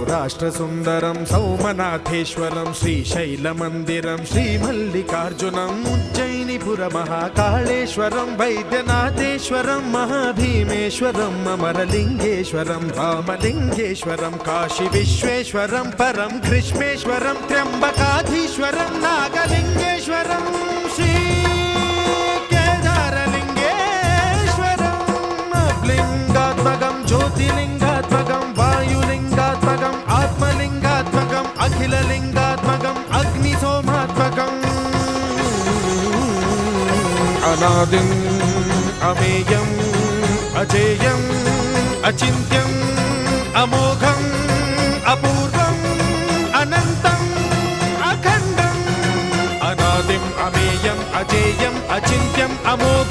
రాష్ట్రసుందరం సౌమనాథేశ్వరం శ్రీశైలమందిరం శ్రీమల్లికార్జునం ఉజ్జయినిపురమహాకాళేశ్వరం వైద్యనాథేశ్వరం మహాభీమేశ్వరం అమరలింగేశ్వరం రామలింగేశ్వరం కాశీ విశ్వేశ్వరం పరం కృష్ణేశ్వరం త్ర్యంబకాధీశ్వరం నాగలింగేశ్వరం శ్రీ కేదారలింగేశ్వరం లింగాత్మకం జ్యోతిలింగాత్మకం వాయులింగాత్మకం ఆత్మలింగాత్మకం అఖిలలింగాత్మకం అగ్నిసోమాత్మకం అనాదిం అమేయం అజేయం అచింత్యం అమోఘం అపూర్వం అనంతం అఖండం అనాదిం అమేయం అజేయం అచింత్యం అమోఘం